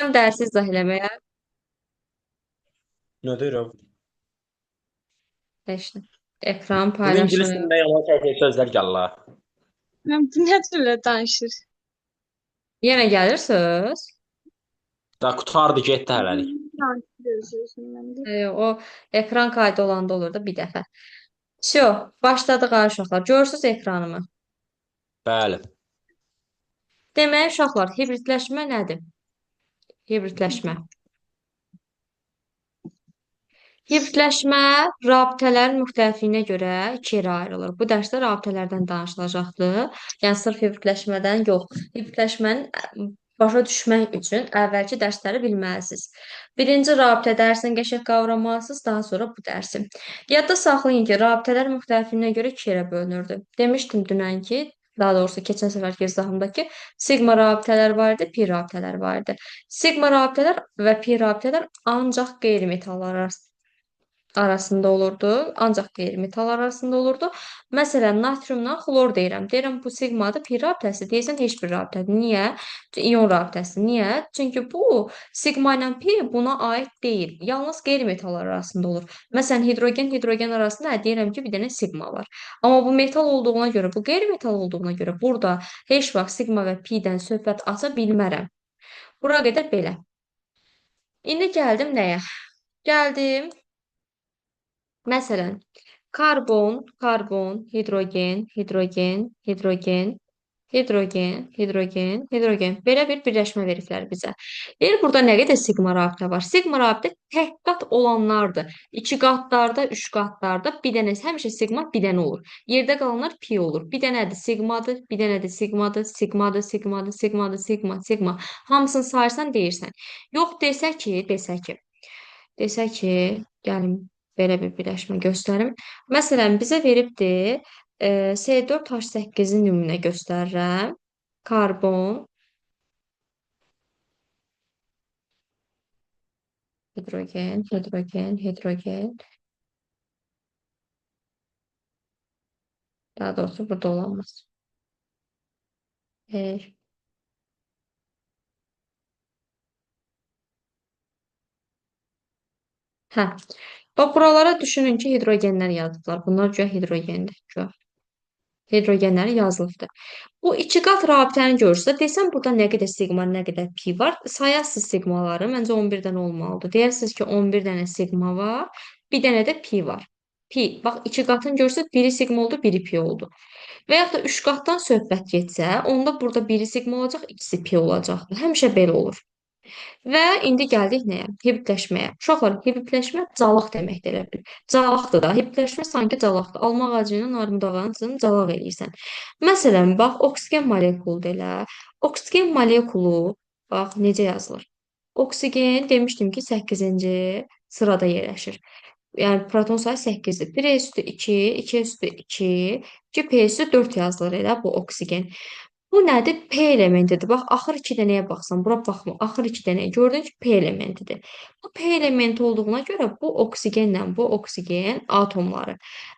Dərsi izah eləməyə. Nədir o? İşte, ekran Bu ingilis paylaşır. dilində yalan tərkib sözlər gəlir ha. Nə türlə danışır? Yenə gəlir söz. Da qutardı getdi hələlik. Danışır məndə. O ekran kaydı olanda olur da bir dəfə. Все, başladıq ha uşaqlar. Görürsüz ekranımı. Bəli. Demək uşaqlar, hibridləşmə nədir? Hibridləşmə. Hibridləşmə rabitələrin müxtəlifliyinə görə iki yerə ayrılır. Bu dərsdə rabitələrdən danışılacaqdır. Yəni sırf hibridləşmədən yox. Hibridləşmənin başa düşmək üçün əvvəlki dərsləri bilməlisiniz. Birinci rabitə dərsini qəşəng qavramalısınız, daha sonra bu dərsi. Yadda saxlayın ki, rabitələr müxtəlifliyinə görə iki yerə bölünürdü. Demişdim dünənki, daha doğrusu keçən səfərki izahımdakı sigma rabitələr var idi, pi rabitələr var idi. Sigma rabitələr və pi rabitələr ancaq qeyri-metallar arasında olurdu. Ancaq qeyri-metal arasında olurdu. Məsələn, natriumla xlor deyirəm. Deyirəm bu siqmadır, pi rabitəsi. Deyirsən heç bir rabitədir. Niyə? İyon rabitəsi. Niyə? Çünki bu siqma ilə pi buna aid deyil. Yalnız qeyri-metallar arasında olur. Məsələn, hidrogen arasında deyirəm ki, bir dənə siqma var. Amma bu metal olduğuna görə, bu qeyri-metal olduğuna görə burada heç vaxt siqma və pi-dən söhbət aça bilmərəm. Bura qədər belə. İndi gəldim nəyə? Gəldim. Məsələn, hidrogen. Belə bir birləşmə veriblər bizə. Deyir, burada nə qədər siqma rabitə var? Siqma rabitə tək qat olanlardır. İki qatlarda, üç qatlarda bir dənə, həmişə siqma bir dənə olur. Yerdə qalanlar pi olur. Bir dənədir siqmadır, bir dənədir siqma. Hamısını sayırsan, deyirsən. Yox, desək ki, gəlin belə bir birləşmə göstərim. Məsələn, bizə veribdir C4H8-in nümunə göstərirəm. Karbon, hidrogen. Daha doğrusu burada olamaz. E, hə. Bax, buralara düşünün ki, hidrogenlər yazıblar. Bunlar güya hidrogendir. Güya. Hidrogenləri yazılıbdır. Bu iki qat rabitəni görürsünüz. Desəm burada nə qədər siqma, nə qədər pi var. Sayasınız siqmaları. Məncə 11 dənə olmalıdır. Deyirsiniz ki, 11 dənə siqma var, bir dənə də pi var. Pi. Bax, iki qatını görsək, biri siqma oldu, biri pi oldu. Və yaxud da üç qatdan söhbət getsə, onda burada biri siqma olacaq, ikisi pi olacaqdır. Həmişə belə olur. Və indi gəldik nəyə? Hibridləşməyə. Uşaqlar, hibridləşmə calaq deməkdir elə bil. Calaqdır da. Hibridləşmə sanki calaqdır. Alma ağacı ilə armud ağacını calaq eləyirsən. Məsələn, bax, oksigen molekuludur elə. Oksigen molekulu, bax, necə yazılır? Oksigen demişdim ki, 8-ci sırada yerləşir. Yəni proton sayı 8-dir. 1 üstü 2, 2 üstü 2, 2 p üstü 4 yazılır elə bu oksigen. Bu nədir? P elementidir. Bax, axır iki dənəyə baxsan, bura baxma. Axır iki dənəyə gördün ki, P elementidir. Bu P elementi olduğuna görə bu oksigen atomları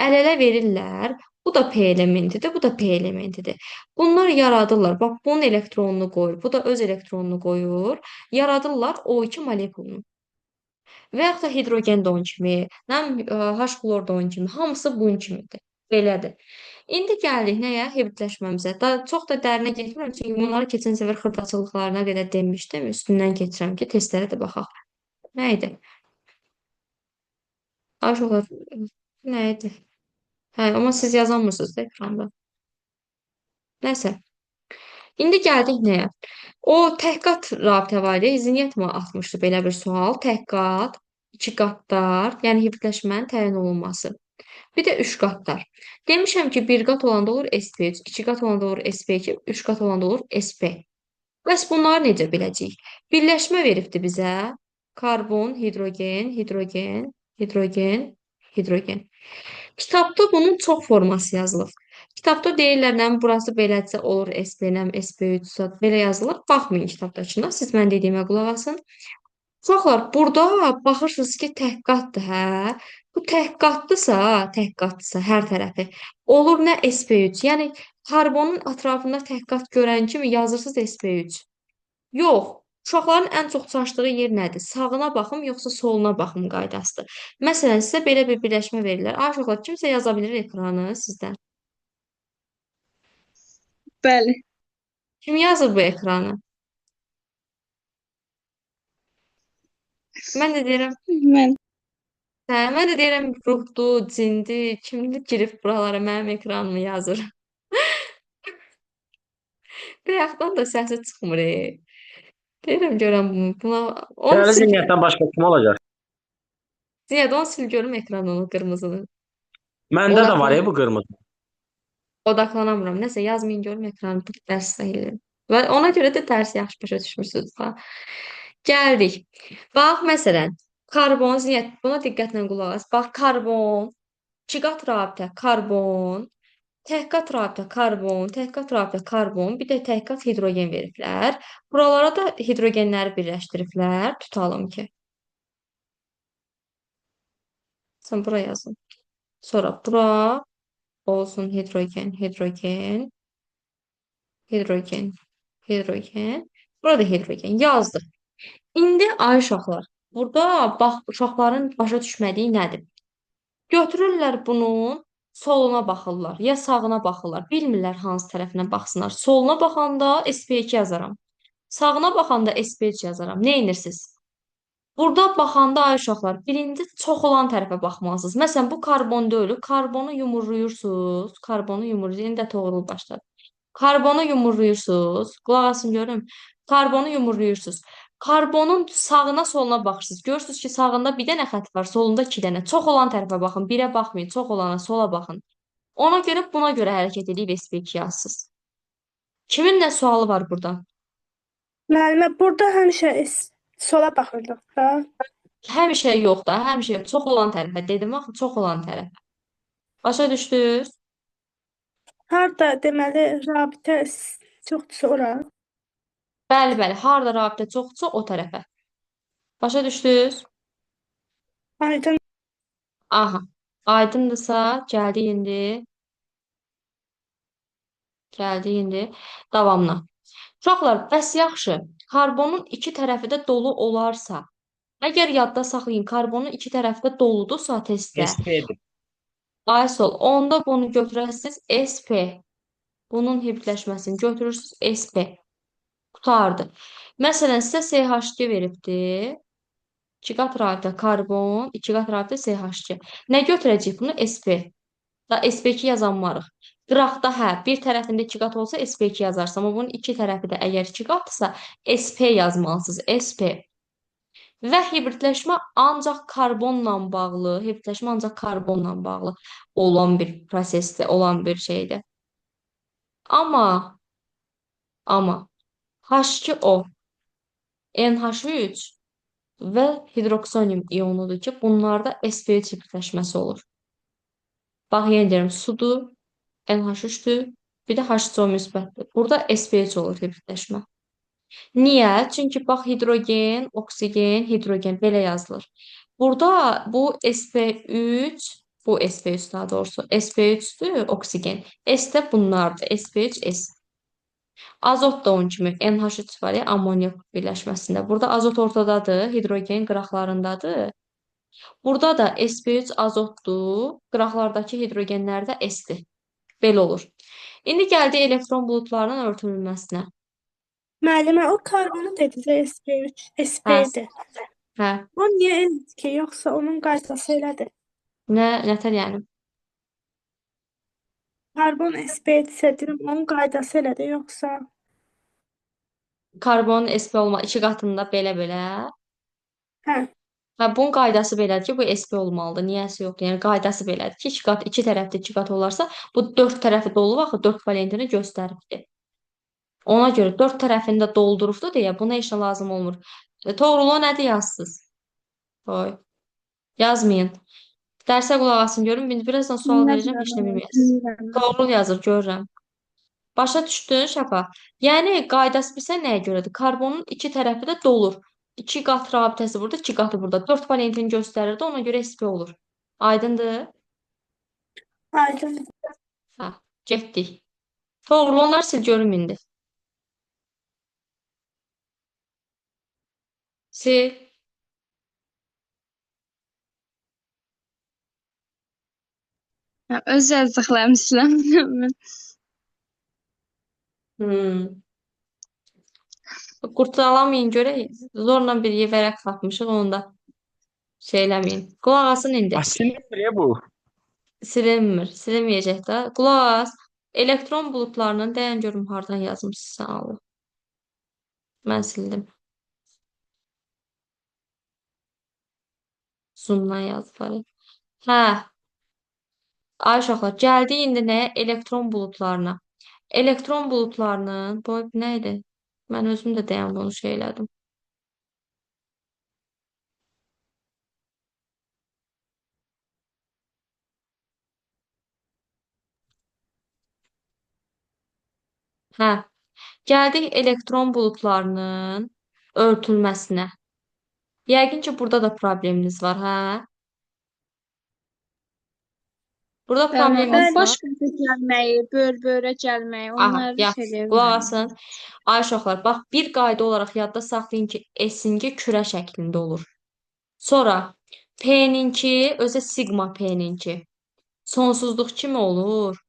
əl-ələ verirlər. Bu da P elementidir, bu da P elementidir. Bunlar yaradırlar. Bax, bunun elektronunu qoyur, bu da öz elektronunu qoyur. Yaradırlar O2 molekulunu. Və yaxud da hidrogen də onun kimi, H klor da onun kimi, hamısı bunun kimidir. Belədir. İndi gəldik nəyə? Hibridləşməmizə. Çox da dərinə getmirəm, çünki bunları keçən səfər xırdaçılıqlarına qədər demişdim. Üstündən keçirəm ki, testlərə də baxaq. Nə idi? Aşıqlar, nə idi? Hə, amma siz yazamırsınız da ekranda. Nəsə. İndi gəldik nəyə? O təhqat rabitə var idi. Ziniyyət mi atmışdı belə bir sual? Təhqat, iki qatlar, yəni hibridləşmənin təyin olunması. Bir də üç qatlar. Demişəm ki, bir qat olanda olur sp3, iki qat olanda olur sp2, üç qat olanda olur sp. Bəs bunları necə biləcəyik? Birləşmə veribdi bizə. Karbon, hidrogen. Kitabda bunun çox forması yazılıb. Kitabda deyirlər, nə burası belədirsə olur sp, nə sp3, belə yazılır. Baxmayın kitabdakına, siz mən dediyimə qulaq asın. Uşaqlar, burada baxırsınız ki, təhqiqatdır, hə? Bu təhqiqatdırsa hər tərəfi olur nə sp3, yəni karbonun ətrafında təhqiqat görən kimi yazırsınız sp3. Yox, Uşaqların ən çox çaşdığı yer nədir? Sağına baxım, yoxsa soluna baxım qaydasıdır. Məsələn, sizə belə bir birləşmə verirlər. Ay uşaqlar, kimsə yaza bilir ekranı sizdən? Bəli. Kim yazır bu ekranı? Mən də deyirəm, Mən. hə, mən də deyirəm ruhdur, cindir, kimdir girib buralara mənim ekranımı yazır. Bayaqdan da səsi çıxmır. Deyirəm görəm buna onu Değerli sil, Ziynətdən başqa kim olacaq? Ziyadə onu sil görüm ekranını qırmızını. Məndə də var Odaklan, ya bu qırmızı. odaklanamıram. Nəsə yazmayın görüm ekranı dərs sayılır. Və ona görə də dərsi yaxşı başa düşmürsünüz ha. Gəldik. Bax məsələn, karbon, Ziynət buna diqqətlə qulaq as. Bax karbon, iki qat rabitə karbon, təhqat rabitə karbon, təhqat rabitə karbon, bir də təhqat hidrogen veriblər. Buralara da hidrogenləri birləşdiriblər. Tutalım ki. Sən bura yazın. Sonra bura olsun hidrogen, hidrogen, hidrogen, hidrogen. Burada hidrogen yazdım. İndi ay uşaqlar, burada bax uşaqların başa düşmədiyi nədir? Götürürlər bunun soluna baxırlar, ya sağına baxırlar. Bilmirlər hansı tərəfinə baxsınlar. Soluna baxanda SP2 yazaram. Sağına baxanda SP3 yazaram. Nə edirsiniz? Burada baxanda ay uşaqlar, birinci çox olan tərəfə baxmalısınız. Məsələn, bu karbon deyil, karbonu yumurluyursunuz. Karbonu yumurlayın, indi də toğrul başladı. Karbonu yumurluyursunuz. Qulaq asın görüm. Karbonu yumurluyursunuz. Karbonun sağına soluna baxırsınız. Görürsünüz ki, sağında bir dənə xətt var, solunda iki dənə. Çox olan tərəfə baxın. Birə baxmayın, çox olana sola baxın. Ona görə buna görə hərəkət edib SP2 yazsınız. Kimin nə sualı var burada? Müəllimə, burada həmişə sola baxırdıq da. Həmişə yox da, həmişə yox. Çox olan tərəfə dedim axı, çox olan tərəfə. Başa düşdünüz? Harda deməli rabitə çoxdursa ora. Bəli, bəli. Harda rabitə çoxdursa o tərəfə. Başa düşdünüz? Aydın. Aha. Aydındırsa gəldik indi. Gəldik indi davamına. Uşaqlar, bəs yaxşı. Karbonun iki tərəfi də dolu olarsa, əgər yadda saxlayın, karbonun iki tərəfi də doludursa testdə, SP-dir. Aysol, onda bunu götürəsiniz SP. Bunun hibritləşməsini götürürsünüz SP. Qurtardı. Məsələn, sizə CH2 veribdi. 2 qat rabitə karbon, 2 qat rabitə CH2. Nə götürəcəyik bunu? SP. Da SP2 yazanmarıq. Qıraqda hə, bir tərəfində 2 qat olsa SP2 yazarsın. Amma bunun iki tərəfi də əgər 2 qatdırsa SP yazmalısınız. SP. Və hibritləşmə ancaq karbonla bağlı, hibritləşmə ancaq karbonla bağlı olan bir prosesdə, olan bir şeydir. Amma H2O, NH3 və hidroksonium ionudur ki, bunlarda SP3 hibritləşməsi olur. Bax, yenə deyirəm, sudur, NH3-dür, bir də H2O müsbətdir. Burada SP3 olur hibritləşmə. Niyə? Çünki bax, hidrogen, oksigen, hidrogen belə yazılır. Burada bu SP3, bu SP3 daha doğrusu, SP3'dür, oksigen. S də bunlardır, SP3, S. Azot da onun kimi NH3 var ya, amoniak birləşməsində. Burada azot ortadadır, hidrogen qıraqlarındadır. Burada da SP3 azotdur, qıraqlardakı hidrogenlər də S-dir. Belə olur. İndi gəldi elektron buludlarının örtülməsinə. Müəllimə, o karbonu dedizə SP3, Hə, SP-dir. hə. O niyə elədir ki, yoxsa onun qaydası elədir? Nətər yəni? Karbon SP-dirsə, deyirəm, onun qaydası elədir, yoxsa? Karbonun SP olma iki qatında belə-belə. Hə, Hə, bunun qaydası belədir ki, bu SP olmalıdır. Niyəsi yoxdur. Yəni qaydası belədir ki, iki qat, iki tərəfdə iki qat olarsa, bu dörd tərəfi dolu axı, dörd valentini göstəribdir. Ona görə dörd tərəfini də doldurubdur deyə buna heç nə lazım olmur. Toğrulu nədir yazsız? Oy. Yazmayın. Dərsə qulaq asın görün. İndi birazdan sual verəcəm, heç nə bilməyəsiniz. Bilmirəm. Toğrul yazır, görürəm. Başa düşdün Şəfa? Yəni qaydası bilsən nəyə görədir? Karbonun iki tərəfi də dolur. İki qat rabitəsi burada, iki qatı burada. Dörd valentini göstərirdi, ona görə SP olur. Aydındır? aydın. Hə, getdik. Toğrul, onlar sil görüm indi. Sil. Ha, öz yazdıqlarımı siləmirəm mən. Hmm. Qurtaramayın görə zorla bir vərəq tapmışıq onu da şey eləməyin. Qulaq asın indi. Aslında bu. Silinmir. Silinməyəcək də. Qulaq as. Elektron buludlarının dayan görüm hardan yazmışsan Allah. Mən sildim. Zoomdan yazdılar. Hə. Ay uşaqlar, gəldik indi nəyə? Elektron buludlarına. Elektron buludlarının, bu nə idi? Mən özüm də dayanıb onu şey elədim. Hə. Gəldik elektron buludlarının örtülməsinə. Yəqin ki, burada da problemimiz var, hə? Burada Tamam, o problemimiz baş var. qəfə gəlməyi, böl-bölə gəlməyi, Aha, onları yaxşı. şey Qulaq eləyə asın. Ay uşaqlar, bax bir qayda olaraq yadda saxlayın ki, S-inki kürə şəklində olur. Sonra P-ninki özü sigma P-ninki. Sonsuzluq kimi olur.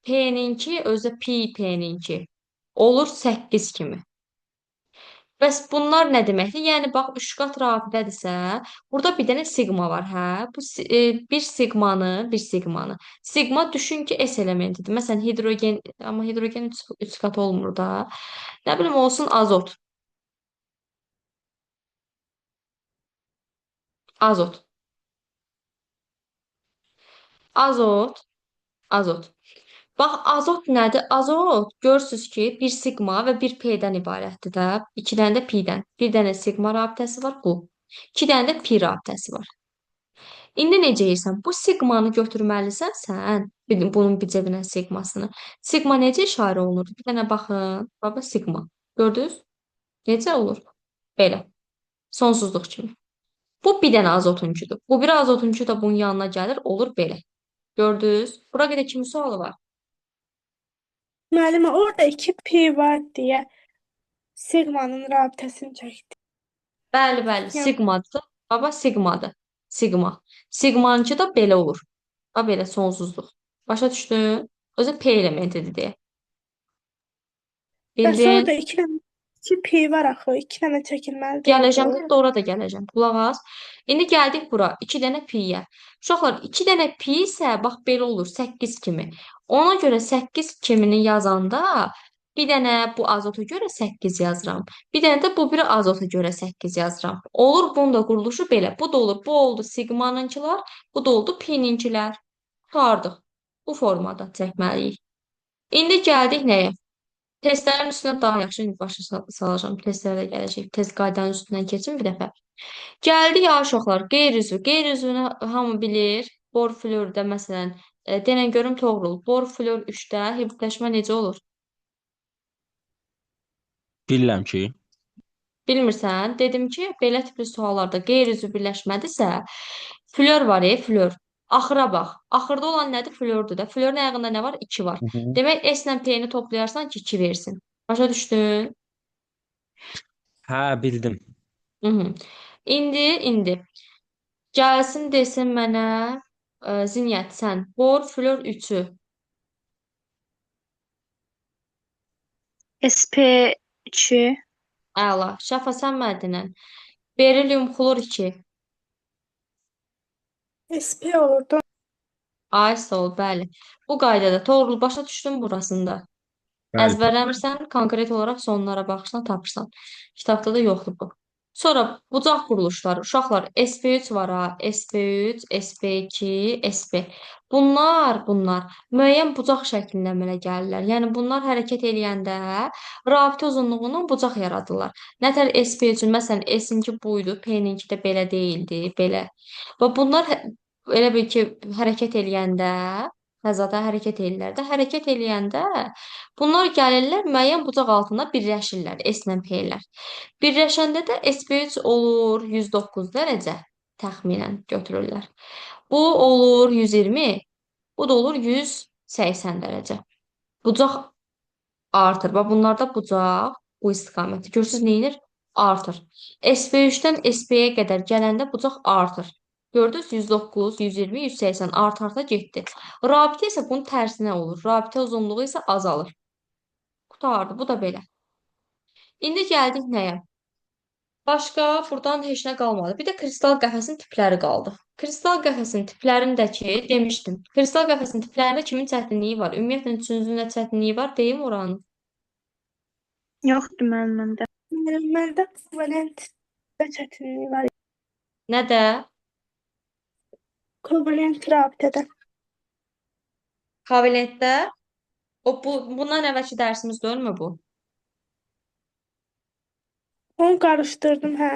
P-ninki özü pi P-ninki. Olur 8 kimi. Bəs bunlar nə deməkdir? Yəni bax üçqat rabitədirsə, burada bir dənə siqma var, hə? Bu bir siqmanı. Siqma düşün ki, S elementidir. Məsələn, hidrogen, amma hidrogen üç qat olmur da. Nə bilim olsun azot. Azot. Azot. Azot. Bax, azot nədir? Azot görürsüz ki, bir siqma və bir p-dən ibarətdir də. İki dənə də pi-dən. Bir dənə siqma rabitəsi var, bu. İki dənə də pi rabitəsi var. İndi necə edirsən? Bu siqmanı götürməlisən sən. Bunun bir cəbinə siqmasını. Siqma necə işarə olunur? Bir dənə baxın. Baba siqma. Gördünüz? Necə olur? Belə. Sonsuzluq kimi. Bu bir dənə azotunkudur. Bu bir azotunku da bunun yanına gəlir, olur belə. Gördünüz? Bura qədər kimin sualı var? Müəllimə, orada 2P var deyə sigmanın rabitəsini çəkdi. Bəli, bəli. Yəni, Siqmadır. Baba siqmadır. Siqma. Siqmançı da belə olur. Ha belə sonsuzluq. Başa düşdün? Özü P elementidir deyə. bəs Bildin? orada 2P var axı, 2 dənə çəkilməli Gələcəm, deyildi. indi ora da gələcəm. Qulaq as. İndi gəldik bura. 2 dənə pi-yə. Uşaqlar, 2 dənə pi isə bax belə olur, 8 kimi. Ona görə 8 kimini yazanda bir dənə bu azota görə 8 yazıram. Bir dənə də bu biri azota görə 8 yazıram. Olur, bunun da quruluşu belə. Bu da olur. Bu oldu siqmanınkılar, bu da oldu pi-ninkilər. Qurtardıq. Bu formada çəkməliyik. İndi gəldik nəyə? Testlərin üstünə daha yaxşı başa salacağam. Testlərə də gələcək. Test qaydanın üstündən keçin bir dəfə. Gəldik ya uşaqlar, qeyri-üzvü. Qeyri-üzvünü hamı bilir. Bor florda məsələn, denən görüm Toğrul. Bor flor 3-də hibridləşmə necə olur? Bilirəm ki. Bilmirsən? Dedim ki, belə tipli suallarda qeyri-üzvü birləşmədisə, flor var, flor. Axıra bax. Axırda olan nədir? Flordur da. Florun ayağında nə var? 2 var. Hı -hı. Demək S ilə P-ni toplayarsan ki, 2 versin. Başa düşdün? Hə, bildim. Hı -hı. İndi gəlsin desin mənə Zinyət sən bor flor 3-ü. SP2, Əla. Şəfa sən mərdinən. Berilyum xlor 2. SP olurdu. Ay sağ ol, bəli. Bu qaydada Toğrul başa düşdün burasında. Bəli. Əzbərləmirsən, konkret olaraq sonlara baxırsan, tapırsan. Kitabda da yoxdur bu. Sonra bucaq quruluşları. Uşaqlar SP3 var ha. SP3, SP2, SP. Bunlar müəyyən bucaq şəklində əmələ gəlirlər. Yəni bunlar hərəkət eləyəndə rabitə uzunluğunun bucaq yaradırlar. Nətər SP3-ün məsələn S-inki buydu, P-ninki də belə deyildi, belə. Və bunlar elə bil ki hərəkət eləyəndə fəzada hərəkət eləyirlər də. Hərəkət eləyəndə bunlar gəlirlər müəyyən bucaq altında birləşirlər S-lə P-lər. Birləşəndə də SP3 olur 109 dərəcə təxminən götürürlər. Bu olur 120, bu da olur 180 dərəcə. Bucaq artır. Bax bunlarda bucaq bu istiqamətdə. Görürsüz nə edir? artır. SP3-dən SP-yə qədər gələndə bucaq artır. Gördünüz? 109, 120, 180 art-arta getdi. Rabitə isə bunun tərsinə olur. Rabitə uzunluğu isə azalır. Qurtardı. Bu da belə. İndi gəldik nəyə? Başqa buradan heç nə qalmadı. Bir də kristal qəfəsin tipləri qaldı. Kristal qəfəsin tiplərindəki demişdim. Kristal qəfəsin tiplərində kimin çətinliyi var? Ümumiyyətlə üçüncünün nə çətinliyi var? Deyim oranı. Yoxdur məndə. Məndə kovalent də çətinliyi var. Nə də? Kovalent rabitədə. Kovalentdə bundan əvvəlki dərsimiz deyilmi bu? Onu qarışdırdım, hə.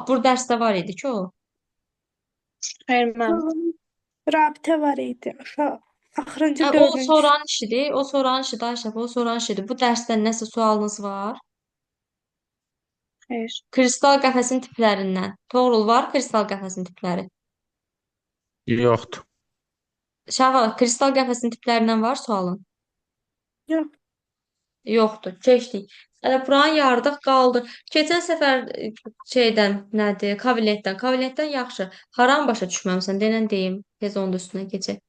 Bu dərsdə var idi ki o. Xeyr, mən. Rabitə var idi. Axırıncı O dördüncü. soran işidir. O soran işidir Ayşə. O soran işidir. Bu dərsdən nəsə sualınız var? Xeyr. Kristal qəfəsin tiplərindən. Toğrul var kristal qəfəsin tipləri. Yoxdur. Şafa, kristal qəfəsin tiplərindən var sualın? Yox. Yoxdur. Keçdik. Buranı yardıq qaldı. Keçən səfər şeydən nədir? Kavalentdən yaxşı. Haram başa düşməmisən? Denən deyim. Tez onun da üstünə keçək.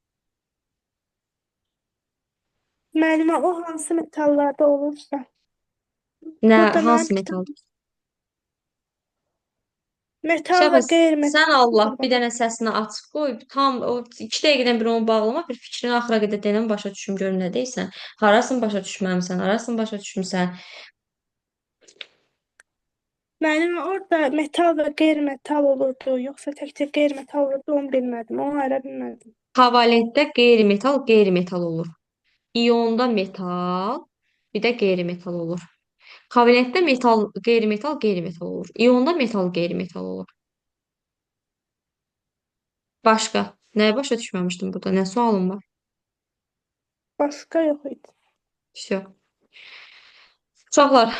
Müəllimə, o hansı metallarda olursa. Nə, Burada hansı mənim metal? metal Şafa, və qeyri-metal. sən Allah bir dənə səsini açıq qoy. Tam o 2 dəqiqədən bir onu bağlama. Bir fikrini axıra qədər denən başa düşüm görüm nə deyirsən. Harasını başa düşməmisən, harasını başa düşmüsən. Müəllimə, orada metal və qeyri-metal olurdu, yoxsa təkcə qeyri-metal olurdu, onu bilmədim. Onu ayıra bilmədim. Kovalentdə qeyri-metal olur. İyonda metal, bir də qeyri-metal olur. Kovalentdə qeyri-metal olur. İyonda qeyri-metal olur. Başqa. Nəyə başa düşməmişdim burada? Nə sualım var? Başqa yox idi. Всё. Uşaqlar,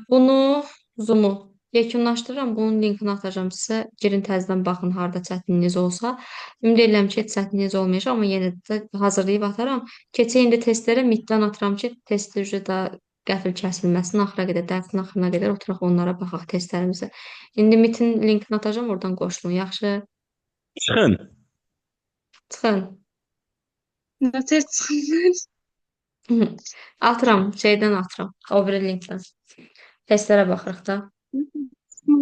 bunu Zoom-u yekunlaşdırıram. Bunun linkini atacağım sizə. Girin təzədən baxın harda çətinliyiniz olsa. Ümid edirəm ki, heç çətinliyiniz olmayacaq, amma yenə də hazırlayıb atarım. Keçək indi testlərə middən atıram ki, testlər üzrə də qəfil kəsilməsin. Axıra qədər, dərsin axırına qədər oturaq onlara baxaq testlərimizə. İndi midin linkini atacağım, oradan qoşulun. Yaxşı? Çıxın. Çıxın. Nə tez çıxmır? Atıram, şeydən atıram. O biri linkdən. Testlərə baxırıq da.